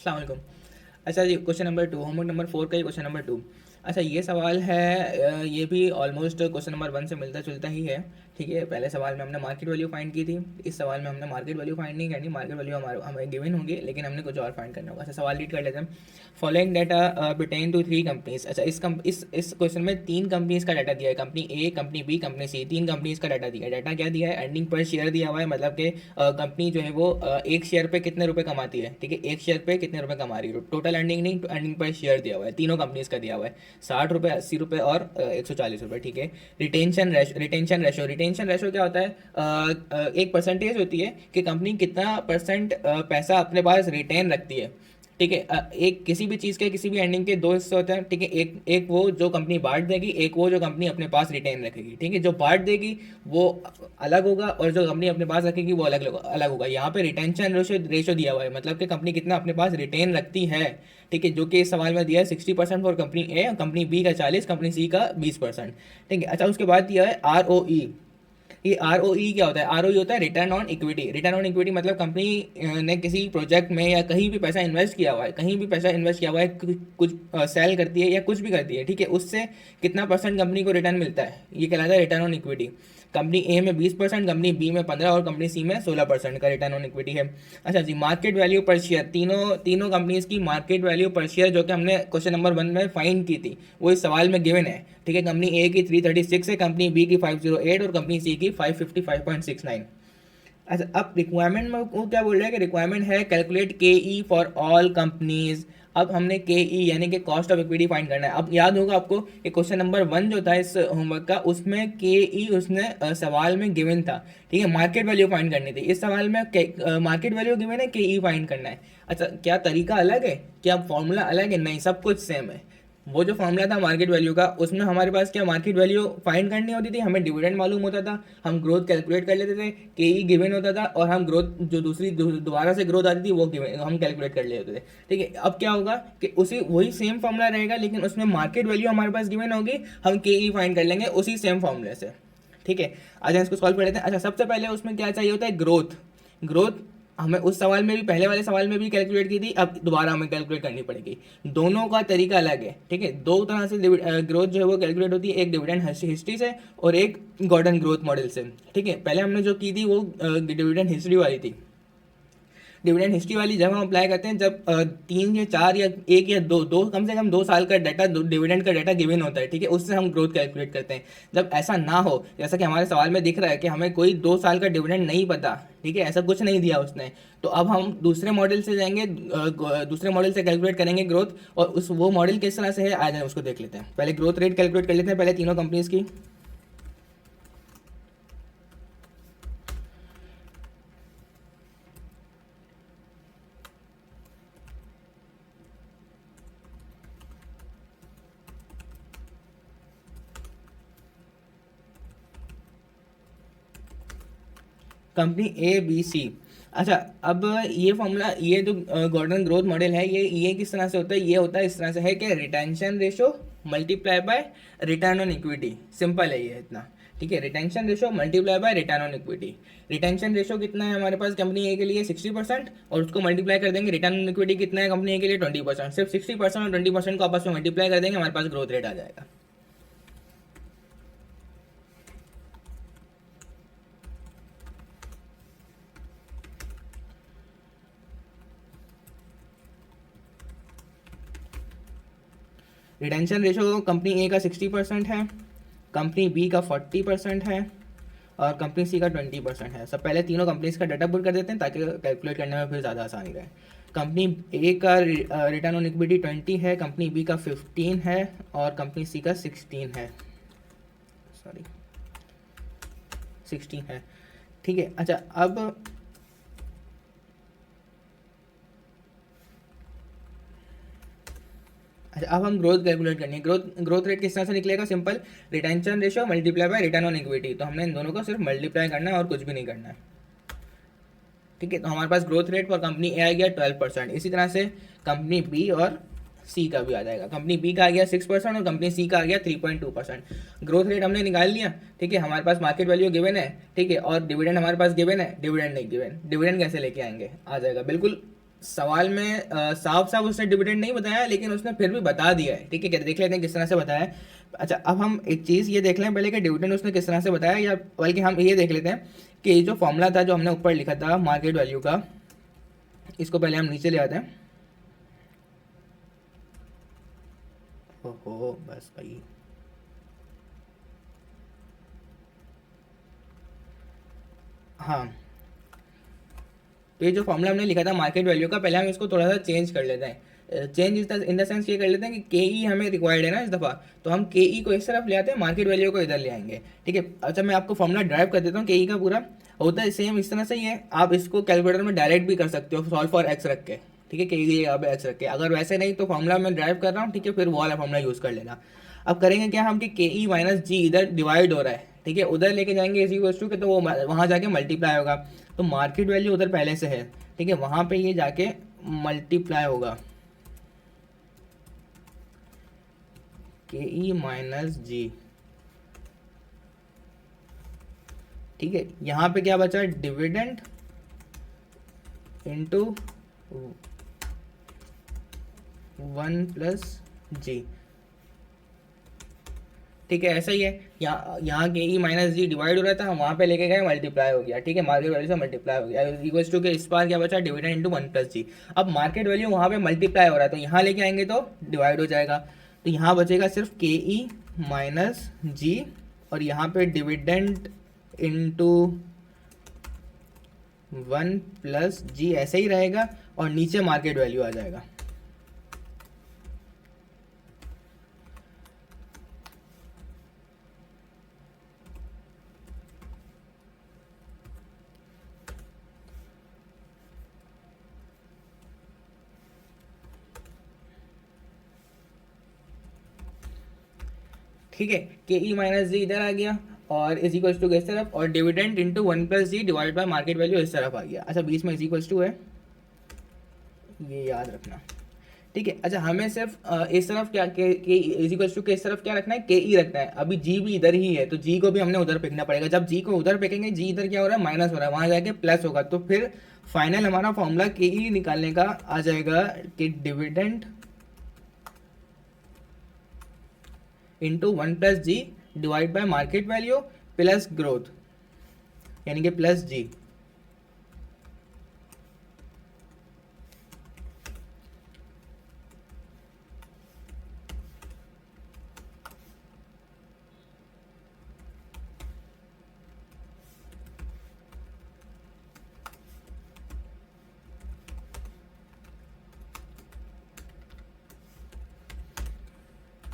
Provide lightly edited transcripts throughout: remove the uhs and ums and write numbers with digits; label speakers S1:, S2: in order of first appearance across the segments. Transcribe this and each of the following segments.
S1: अस्सलाम वालेकुम। अच्छा जी, क्वेश्चन नंबर 2, होमवर्क नंबर 4 का ही क्वेश्चन नंबर 2। अच्छा, ये सवाल है, ये भी ऑलमोस्ट क्वेश्चन नंबर 1 से मिलता जुलता ही है। ठीक है, पहले सवाल में हमने मार्केट वैल्यू फाइंड की थी। इस सवाल में हमने मार्केट वैल्यू फाइंड नहीं करनी, मार्केट वैल्यू हमें गिवन होगी, लेकिन हमने कुछ और फाइंड करना होगा। अच्छा, सवाल रीड कर लेते हैं। Following data pertain to 3 companies. अच्छा, इस क्वेश्चन में 3 कंपनीज का डाटा दिया है, company A, company B, company C, 3 companies का डाटा दिया है। डाटा क्या दिया है? अर्निंग पर शेयर दिया हुआ है, मतलब कि कंपनी जो है वो एक शेयर पे कितने रुपए कमाती है। ठीक है, एक शेयर पे कितने रुपए कमा रही है, टोटल अर्निंग नहीं, अर्निंग पर शेयर दिया हुआ है, तीनों कंपनीज का दिया हुआ है, 60 रुपये, 80 रुपये और 140 रुपये। ठीक है, रिटेंशन रेशो क्या होता है? एक परसेंटेज होती है कि कंपनी कितना परसेंट पैसा अपने पास रिटेन रखती है। ठीक है, एक किसी भी चीज़ के, किसी भी एंडिंग के दो हिस्से होते हैं। ठीक है, एक एक वो जो कंपनी बांट देगी, एक वो जो कंपनी अपने पास रिटेन रखेगी। ठीक है, जो बांट देगी वो अलग होगा और जो कंपनी अपने पास रखेगी वो अलग अलग होगा। यहाँ पे रिटेंशन रेशो दिया हुआ है, मतलब कि कंपनी कितना अपने पास रिटेन रखती है। ठीक है, जो कि इस सवाल में दिया है 60% for company A, company B का 40, कंपनी सी का 20%। ठीक है, अच्छा, उसके बाद दिया है आर ओ ई। ये आर ओ ई क्या होता है? आर ओ ई होता है return on equity. Return on equity मतलब कंपनी ने किसी प्रोजेक्ट में या कहीं भी पैसा इन्वेस्ट किया हुआ है, कहीं भी पैसा इन्वेस्ट किया हुआ है, कुछ सेल करती है या कुछ भी करती है। ठीक है, उससे कितना परसेंट कंपनी को रिटर्न मिलता है, ये कहलाता है रिटर्न ऑन इक्विटी। कंपनी ए में 20%, कंपनी बी में 15 और कंपनी सी में 16% का रिटर्न ऑन इक्विटी है। अच्छा जी, मार्केट वैल्यू पर शेयर, तीनों तीनों कंपनीज की मार्केट वैल्यू पर शेयर जो कि हमने क्वेश्चन नंबर 1 में फाइंड की थी, वो इस सवाल में गिवन है। ठीक है, कंपनी ए की 336 है, कंपनी बी की 508 और कंपनी सी की 555.69। अच्छा, अब रिक्वायरमेंट में वो क्या बोल रहा है कि रिक्वायरमेंट है कैलकुलेट के ई फॉर ऑल कंपनीज। अब हमने के ई यानी कि कॉस्ट ऑफ इक्विटी फाइंड करना है। अब याद होगा आपको कि क्वेश्चन नंबर 1 जो था इस होमवर्क का, उसमें के ई उसने सवाल में गिवन था। ठीक है, मार्केट वैल्यू फाइंड करनी थी। इस सवाल में मार्केट वैल्यू गिवन है, के ई फाइंड करना है। अच्छा, क्या तरीका अलग है, क्या फॉर्मूला अलग है? नहीं, सब कुछ सेम है। वो जो फॉर्मूला था मार्केट वैल्यू का, उसमें हमारे पास क्या मार्केट वैल्यू फाइंड करनी होती थी, हमें डिविडेंड मालूम होता था, हम ग्रोथ कैलकुलेट कर लेते थे, के ई गिवन होता था, और हम ग्रोथ जो दूसरी दोबारा से ग्रोथ आती थी वो गिवन हम कैलकुलेट कर लेते थे। ठीक है, अब क्या होगा कि उसी वही सेम फॉर्मूला रहेगा, लेकिन उसमें मार्केट वैल्यू हमारे पास गिवन होगी, हम के ई फाइंड कर लेंगे उसी सेम फॉर्मूले से। ठीक है, आज इसको सॉल्व कर लेते हैं। अच्छा, सबसे पहले उसमें क्या चाहिए होता है? ग्रोथ। ग्रोथ हमें उस सवाल में भी, पहले वाले सवाल में भी कैलकुलेट की थी, अब दोबारा हमें कैलकुलेट करनी पड़ेगी। दोनों का तरीका अलग है। ठीक है, दो तरह से ग्रोथ जो है वो कैलकुलेट होती है, एक डिविडेंड हिस्ट्री से और एक गॉर्डन ग्रोथ मॉडल से। ठीक है, पहले हमने जो की थी वो डिविडेंड हिस्ट्री वाली थी। डिविडेंड हिस्ट्री वाली जब हम अप्लाई करते हैं, जब 3 या 4 या 1 या 2 कम से कम 2 साल का डाटा, डिविडेंड का डाटा गिवन होता है। ठीक है, उससे हम ग्रोथ कैलकुलेट करते हैं। जब ऐसा ना हो, जैसा कि हमारे सवाल में दिख रहा है कि हमें कोई 2 साल का डिविडेंड नहीं पता, ठीक है, ऐसा कुछ नहीं दिया उसने, तो अब हम दूसरे मॉडल से जाएंगे, दूसरे मॉडल से कैलकुलेट करेंगे ग्रोथ। और उस वो मॉडल किस तरह से है, आ जाए उसको देख लेते हैं। पहले ग्रोथ रेट कैलकुलेट कर लेते हैं, पहले तीनों कंपनीज की। Company A B C. अच्छा, अब ये फॉर्मूला, ये जो गॉर्डन ग्रोथ मॉडल है, ये किस तरह से होता है? ये होता है इस तरह से है कि retention ratio multiply by return on equity. Simple है ये इतना। ठीक है, retention ratio multiply by return on equity. Retention ratio कितना है हमारे पास कंपनी ए के लिए? 60%, और उसको मल्टीप्लाई कर देंगे रिटर्न ऑन इक्विटी कितना है कंपनी ए के लिए? 20%। सिर्फ 60% और 20% को आपस में मल्टीप्लाई कर देंगे, हमारे पास ग्रोथ रेट आ जाएगा। रिटेंशन रेशो कंपनी ए का 60% है, कंपनी बी का 40% है, और कंपनी सी का 20% है। सब पहले तीनों कंपनीज का डाटा पुट कर देते हैं ताकि कैलकुलेट करने में फिर ज़्यादा आसानी रहे। कंपनी ए का रिटर्न ऑन इक्विटी 20 है, कंपनी बी का 15 है, और कंपनी सी का 16 है, सॉरी 16 है। ठीक है, अच्छा, अब हम ग्रोथ कैलकुलेट करनी है। ग्रोथ रेट किस तरह से निकलेगा? Simple, retention ratio multiply bye return on equity. तो हमने इन दोनों को सिर्फ मल्टीप्लाई करना है और कुछ भी नहीं करना है। ठीक है, तो हमारे पास ग्रोथ रेट फॉर कंपनी ए आ गया 12%। इसी तरह से कंपनी बी और सी का भी आ जाएगा। कंपनी बी का आ गया 6% और कंपनी सी का आ गया 3.2%। ग्रोथ रेट हमने निकाल लिया। ठीक है, हमारे पास मार्केट वैल्यू गिवन है। ठीक है, और डिविडेंड हमारे पास गिवन है, डिविडेंड नहीं गिवन। डिविडेंड कैसे लेके आएंगे? आ जाएगा बिल्कुल सवाल में साफ साफ उसने डिविडेंड नहीं बताया, लेकिन उसने फिर भी बता दिया है। ठीक है, देख लेते हैं किस तरह से बताया है। अच्छा, अब हम एक चीज़ ये देख लें पहले कि डिविडेंड उसने किस तरह से बताया, या बल्कि हम ये देख लेते हैं कि ये जो फॉर्मूला था जो हमने ऊपर लिखा था मार्केट वैल्यू का, इसको पहले हम नीचे ले आते हैं। ओहो बस भाई, हाँ, तो ये जो फॉर्मूला हमने लिखा था मार्केट वैल्यू का, पहले हम इसको थोड़ा सा चेंज कर लेते हैं। चेंज इन द सेंस ये कर लेते हैं कि के ई हमें रिक्वायर्ड है ना इस दफ़ा, तो हम के ई को इस तरफ ले आते हैं, मार्केट वैल्यू को इधर ले आएंगे। ठीक है, अच्छा मैं आपको फॉर्मूला ड्राइव कर देता हूँ के ई का पूरा। होता है सेम इस तरह से ही है, आप इसको कैलकुलेटर में डायरेक्ट भी कर सकते हो, सॉल्व फॉर एक्स रख के। ठीक है, के ई यहाँ पे एक्स रख के, अगर वैसे नहीं तो फॉर्मूला मैं ड्राइव कर रहा हूँ, ठीक है, फिर वो वाला फॉर्मूला यूज़ कर लेना। अब करेंगे क्या हम कि के ई माइनस जी इधर डिवाइड हो रहा है, ठीक है, उधर लेके जाएंगे इसी वस्तु के, तो वो वहाँ जाके मल्टीप्लाई होगा। तो मार्केट वैल्यू उधर पहले से है, ठीक है, वहाँ पे ये जाके मल्टीप्लाई होगा के ई माइनस जी। ठीक है, यहाँ पे क्या बचा, डिविडेंड इंटू 1 + जी। ठीक है, ऐसा ही है, यहाँ के ई माइनस जी डिवाइड हो रहा था, हम वहाँ पे लेके गए मल्टीप्लाई हो गया। ठीक है, मार्केट वैल्यू से मल्टीप्लाई हो गया, इक्वल्स टू के इस बार क्या बचा, डिविडेंड इंटू 1 + जी। अब मार्केट वैल्यू वहाँ पे मल्टीप्लाई हो रहा है, तो यहाँ लेके आएंगे तो डिवाइड हो जाएगा, तो यहाँ बचेगा सिर्फ के ई माइनस जी, और यहाँ पे डिविडेंड इंटू 1 + जी ऐसे ही रहेगा, और नीचे मार्केट वैल्यू आ जाएगा। ठीक है, के ई माइनस जी इधर आ गया, और इज इक्वल्स टू इस तरफ, और dividend into 1 + ji divide by market value इस तरफ आ गया। अच्छा, बीच में इज इक्वल्स टू है, ये याद रखना। ठीक है, अच्छा हमें सिर्फ इस तरफ क्या के इज इक्वल्स टू के इस तरफ क्या रखना है, के ई रखना है। अभी जी भी इधर ही है, तो जी को भी हमने उधर फेंकना पड़ेगा। जब जी को उधर फेंकेंगे, जी इधर क्या हो रहा है, माइनस हो रहा है, वहाँ जाके प्लस होगा, तो फिर फाइनल हमारा फॉर्मूला के ई निकालने का आ जाएगा कि dividend into 1 + ji divide by market value plus growth, यानी कि प्लस जी।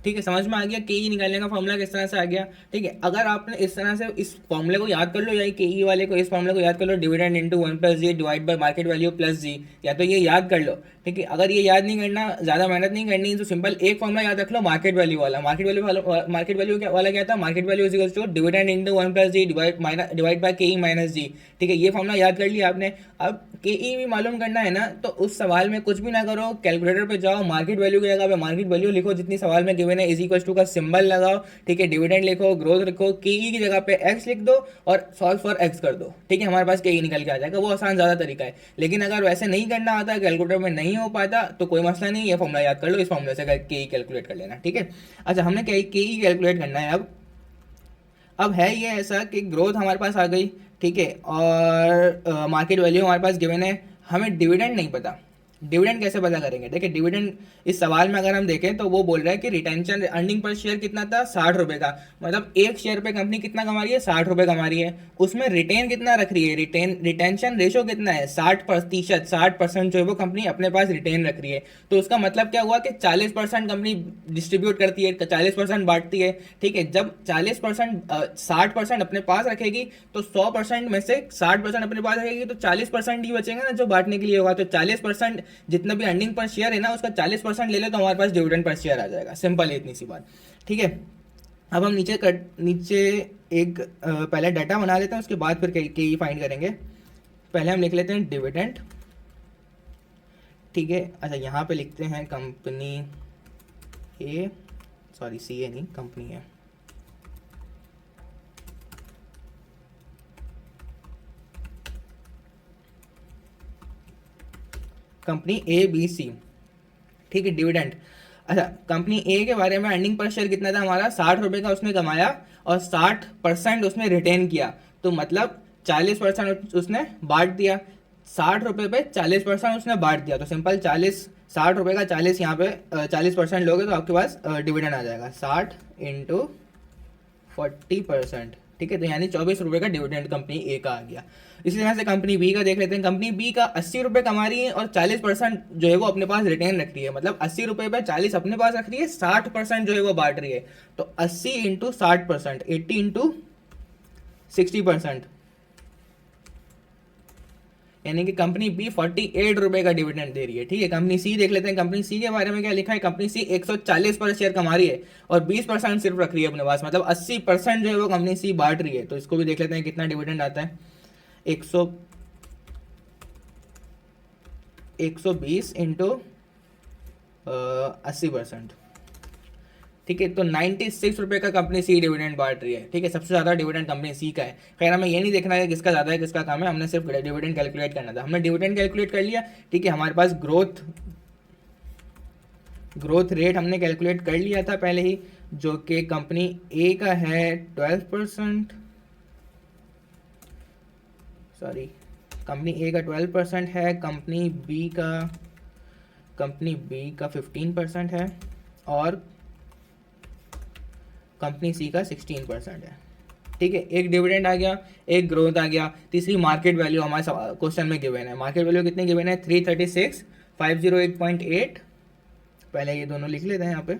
S1: ठीक है, समझ में आ गया के ई निकालने का फॉर्मूला किस तरह से आ गया। ठीक है, अगर आपने इस तरह से इस फॉर्मूले को याद कर लो, या के ई वाले को इस फॉर्मूले को याद कर लो, dividend into 1 + ji divide by market value plus G, या तो ये याद कर लो। ठीक है, अगर ये याद नहीं करना, ज़्यादा मेहनत नहीं करनी, तो सिंपल एक फॉर्मूला याद रख लो, मार्केट वैल्यू वाला। मार्केट वैल्यू वाला क्या था, market value is to dividend into 1 + ji divide by k e minus जी। ठीक है, ये फॉर्मूला याद कर लिया आपने। अब के ई भी मालूम करना है ना, तो उस सवाल में कुछ भी ना करो, कैलकुलेटर पे जाओ, मार्केट वैल्यू की जगह पे मार्केट वैल्यू लिखो जितनी सवाल में गिवन है, इज इक्वल टू का सिंबल लगाओ। ठीक है, डिविडेंड लिखो, ग्रोथ लिखो, के ई की जगह पे एक्स लिख दो, और सॉल्व फॉर एक्स कर दो। ठीक है, हमारे पास के ई निकल के आ जाएगा। वो आसान ज़्यादा तरीका है, लेकिन अगर वैसे नहीं करना आता, कैलकुलेटर में नहीं हो पाता, तो कोई मसला नहीं, ये फॉर्मूला याद कर लो, इस फॉर्मूले से के ई कैलकुलेट कर लेना। ठीक है, अच्छा हमने के ई कैलकुलेट करना है। अब है ये ऐसा कि ग्रोथ हमारे पास आ गई, ठीक है, और मार्केट वैल्यू हमारे पास गिवन है, हमें डिविडेंड नहीं पता। डिविडेंड कैसे पता करेंगे, देखिए डिविडेंड इस सवाल में अगर हम देखें तो वो बोल रहा है कि रिटेंशन अर्निंग पर शेयर कितना था, 60 रुपये का। मतलब एक शेयर पे कंपनी कितना कमा रही है, 60 रुपये कमा रही है। उसमें रिटेन कितना रख रही है, रिटेंशन रेशो कितना है, 60%, 60% जो है वो कंपनी अपने पास रिटेन रख रही है। तो उसका मतलब क्या हुआ कि 40% कंपनी डिस्ट्रीब्यूट करती है, 40% बांटती है। ठीक है, जब 40% 60% अपने पास रखेगी, तो 100% में से 60% अपने पास रखेगी, तो 40% ही बचेगा ना जो बांटने के लिए होगा। तो 40% जितना भी अर्निंग पर शेयर है ना, उसका 40% ले ले, तो हमारे पास डिविडेंड पर शेयर आ जाएगा। सिंपल है, इतनी सी बात। ठीक है, अब हम नीचे एक पहले डाटा बना लेते हैं, उसके बाद फिर के ई फाइंड करेंगे। पहले हम लिख लेते हैं डिविडेंड। ठीक है, अच्छा यहाँ पे लिखते हैं कंपनी ए, सॉरी सी ए नहीं, कंपनी है। कंपनी ए बी सी, ठीक है, डिविडेंड। अच्छा, कंपनी ए के बारे में अर्निंग पर शेयर कितना था हमारा, 60 रुपये का उसने कमाया और 60% उसने रिटेन किया, तो मतलब 40% उसने बांट दिया। 60 रुपये पे 40% उसने बांट दिया, तो सिंपल 40, 60 रुपये का 40 यहाँ पे 40% लोगे तो आपके पास डिविडेंड आ जाएगा 60 × 40%, ठीक है, तो यानी 24 रुपये का डिविडेंड कंपनी ए का आ गया। इसी तरह से कंपनी बी का देख लेते हैं। कंपनी बी का 80 रुपये कमा रही है और 40% जो है वो अपने पास रिटेन रख रही है, मतलब 80 रुपये पे 40 अपने पास रख रही है, 60% जो है वो बांट रही है, तो 80 × 60%, 80 × 60%, यानी कि कंपनी बी 48 रुपये का डिविडेंड दे रही है, ठीक है। कंपनी सी देख लेते हैं। कंपनी सी के बारे में क्या लिखा है, कंपनी सी 140 पर शेयर कमा रही है और 20% सिर्फ रख रही है अपने पास, मतलब 80% जो है वो कंपनी सी बांट रही है, तो इसको भी देख लेते हैं कितना डिविडेंड आता है। 120 × 80%, ठीक है, तो 96 रुपये का कंपनी सी डिविडेंड बांट रही है, ठीक है, सबसे ज़्यादा डिविडेंड कंपनी सी का है। खैर हमें ये नहीं देखना है किसका ज़्यादा है किसका कम है, हमने सिर्फ डिविडेंड कैलकुलेट करना था। हमने डिविडेंड कैलकुलेट कर लिया, ठीक है। हमारे पास ग्रोथ रेट हमने कैलकुलेट कर लिया था पहले ही, जो कि कंपनी ए का है 12%, सॉरी, कंपनी ए का 12% है, कंपनी बी का 15% है और कंपनी सी का 16% है, ठीक है। एक डिविडेंड आ गया, एक ग्रोथ आ गया। तीसरी मार्केट वैल्यू हमारे क्वेश्चन में गिवन है। मार्केट वैल्यू कितने गिवन है, 336,508.8, पहले ये दोनों लिख लेते हैं यहाँ पे,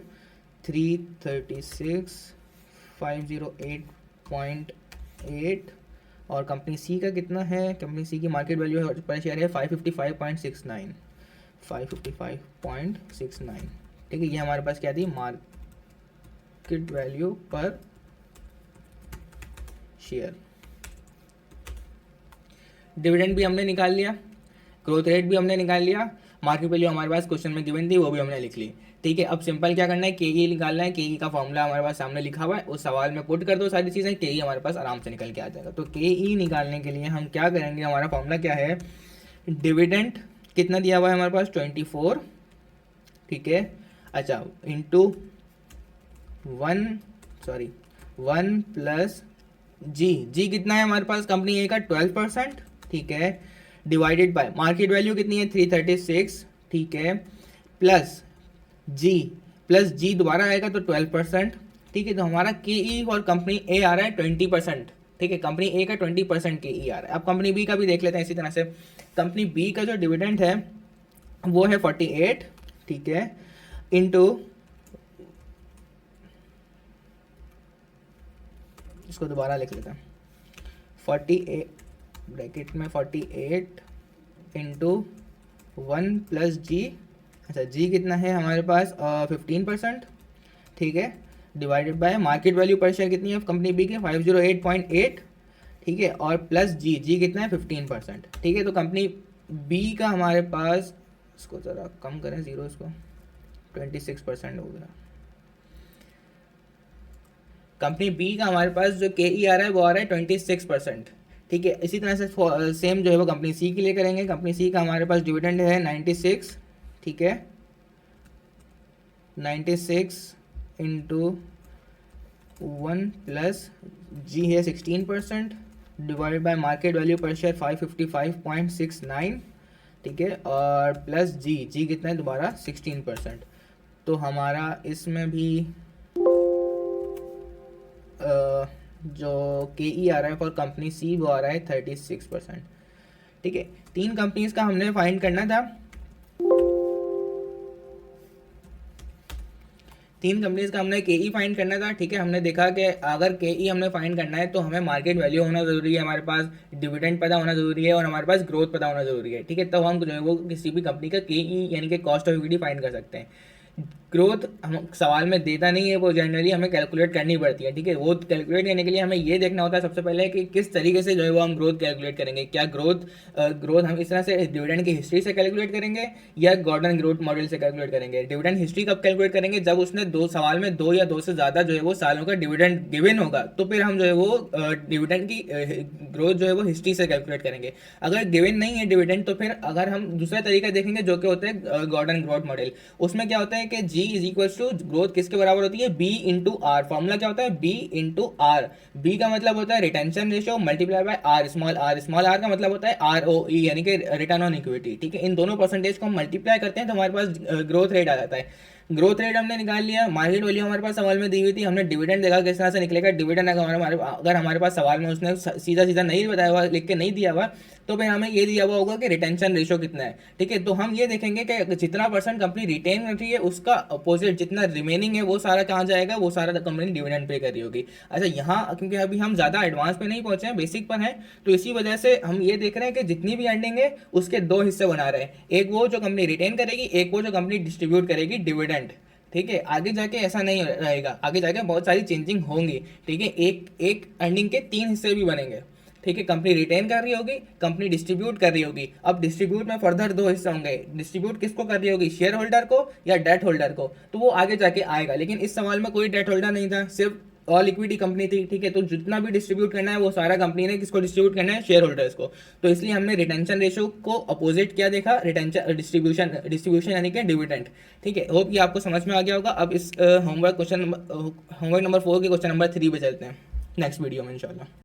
S1: 336,508.8, और कंपनी सी का कितना है, कंपनी सी की मार्केट वैल्यू पर शेयर है 555.69, 555.69, ठीक है। ये हमारे पास क्या थी, मार्केट वैल्यू पर शेयर। डिविडेंड भी हमने निकाल लिया, ग्रोथ रेट भी हमने निकाल लिया, मार्केट वैल्यू हमारे पास क्वेश्चन में गिवन थी वो भी हमने लिख ली, ठीक है। अब सिंपल क्या करना है, के ई निकालना है। के ई का फॉर्मूला हमारे पास सामने लिखा हुआ है, उस सवाल में पुट कर दो सारी चीज़ें, के ई हमारे पास आराम से निकल के आ जाएगा। तो के ई निकालने के लिए हम क्या करेंगे, हमारा फॉर्मूला क्या है, डिविडेंड कितना दिया हुआ है हमारे पास 24, ठीक है। अच्छा, इंटू 1 प्लस जी कितना है हमारे पास, कंपनी ए का 12%, ठीक है, डिवाइडेड बाय मार्केट वैल्यू कितनी है 336, ठीक है, प्लस जी दोबारा आएगा तो 12%, ठीक है। तो हमारा के ई और कंपनी ए आ रहा है 20%, ठीक है, कंपनी ए का 20% के ई आ रहा है। अब कंपनी बी का भी देख लेते हैं इसी तरह से। कंपनी बी का जो डिविडेंड है वो है 48, ठीक है, इंटू, इसको दोबारा लिख लेते हैं, 48 ब्रैकेट में 48 इंटू 1 प्लस जी, अच्छा जी कितना है हमारे पास 15%, ठीक है, डिवाइडेड बाय मार्केट वैल्यू पर शेयर कितनी है कंपनी बी के 508.8, ठीक है, और प्लस जी कितना है 15%, ठीक है। तो कंपनी बी का हमारे पास, इसको ज़रा कम करें ज़ीरो, इसको 26% हो गया। कंपनी बी का हमारे पास जो के ई आ रहा है वो आ रहा है 26%, ठीक है। इसी तरह से सेम जो है वो कंपनी सी के लिए करेंगे। कंपनी सी का हमारे पास डिविडेंड है 96, ठीक है, 96 इंटू 1 प्लस जी है 16%, डिवाइडेड बाय मार्केट वैल्यू पर शेयर 555.69, ठीक है, और प्लस जी कितना है दोबारा 16%। तो हमारा इसमें भी जो के ई आ रहा है फॉर कंपनी सी वो आ रहा है 36%, ठीक है। 3 कंपनीज का हमने फाइंड करना था, 3 कंपनीज का हमने के ई फाइंड करना था, ठीक है। हमने देखा कि अगर के ई हमने फाइंड करना है तो हमें मार्केट वैल्यू होना जरूरी है, हमारे पास डिविडेंड पता होना जरूरी है और हमारे पास ग्रोथ पता होना जरूरी है, ठीक है। तब हम जो है वो किसी भी कंपनी का के ई यानी कि कॉस्ट ऑफ इक्विटी फाइंड कर सकते हैं। ग्रोथ हम सवाल में देता नहीं है, वो जनरली हमें कैलकुलेट करनी पड़ती है, ठीक है। वो कैलकुलेट करने के लिए हमें ये देखना होता है सबसे पहले कि किस तरीके से जो है वो हम ग्रोथ कैलकुलेट करेंगे। क्या ग्रोथ हम इस तरह से डिविडेंड की हिस्ट्री से कैलकुलेट करेंगे या गॉर्डन ग्रोथ मॉडल से कैलकुलेट करेंगे। डिविडेंड हिस्ट्री कब कैलकुलेट करेंगे, जब उसने दो सवाल में दो या दो से ज़्यादा जो है वो सालों का डिविडेंड गिवन होगा, तो फिर हम जो है वो डिविडेंड की ग्रोथ जो है वो हिस्ट्री से कैलकुलेट करेंगे। अगर गिवन नहीं है डिविडेंड, तो फिर अगर हम दूसरा तरीका देखेंगे जो कि होता है गॉर्डन ग्रोथ मॉडल। उसमें क्या होता है कि जी इज इक्वल टू ग्रोथ किसके बराबर होती है, बी इंटू आर। फॉर्मूला क्या होता है, बी इंटू आर। बी का मतलब होता है retention ratio multiply by r small r. Small r का मतलब होता है आर ओ ई, यानी कि रिटर्न ऑन इक्विटी, ठीक है। इन दोनों परसेंटेज को हम मल्टीप्लाई करते हैं तो हमारे पास ग्रोथ रेट आ जाता है। ग्रोथ रेट हमने निकाल लिया, मार्केट वैल्यू हमारे पास सवाल में दी हुई थी, हमने डिविडेंड देखा किस तरह से निकलेगा। डिविडेंड अगर हमारे पास सवाल में उसने सीधा सीधा नहीं बताया हुआ, लिख के नहीं दिया हुआ, तो फिर हमें ये दिया हुआ होगा कि रिटेंशन रेशियो कितना है, ठीक है। तो हम ये देखेंगे कि जितना परसेंट कंपनी रिटेन कर रही है उसका अपोजिट जितना रिमेनिंग है वो सारा कहाँ जाएगा, वो सारा कंपनी डिविडेंड पे कर रही होगी। अच्छा, यहाँ क्योंकि अभी हम ज़्यादा एडवांस पे नहीं पहुंचे हैं, बेसिक पर हैं, तो इसी वजह से हम ये देख रहे हैं कि जितनी भी एंडिंग है उसके दो हिस्से बना रहे हैं। एक वो जो कंपनी रिटेन करेगी, एक वो जो कंपनी डिस्ट्रीब्यूट करेगी डिविडेंड, ठीक है। आगे जाके ऐसा नहीं रहेगा, आगे जाके बहुत सारी चेंजिंग होंगी, ठीक है। एक एक एंडिंग के तीन हिस्से भी बनेंगे, ठीक है। कंपनी रिटेन कर रही होगी, कंपनी डिस्ट्रीब्यूट कर रही होगी। अब डिस्ट्रीब्यूट में फर्दर दो हिस्से होंगे, डिस्ट्रीब्यूट किसको कर रही होगी, शेयर होल्डर को या डेट होल्डर को, तो वो आगे जाके आएगा। लेकिन इस सवाल में कोई डेट होल्डर नहीं था, सिर्फ ऑल इक्विटी कंपनी थी, ठीक है। तो जितना भी डिस्ट्रीब्यूट करना है वो सारा कंपनी ने किसको डिस्ट्रीब्यूट करना है, शेयर होल्डर्स को। तो इसलिए हमने रिटेंशन रेशियो को अपोजिट क्या देखा, रिटेंशन डिस्ट्रीब्यूशन यानी कि डिविडेंड, ठीक है। होप ये आपको समझ में आ गया होगा। अब इस होमवर्क नंबर 4 के क्वेश्चन नंबर 3 पे चलते हैं नेक्स्ट वीडियो में इंशाल्लाह।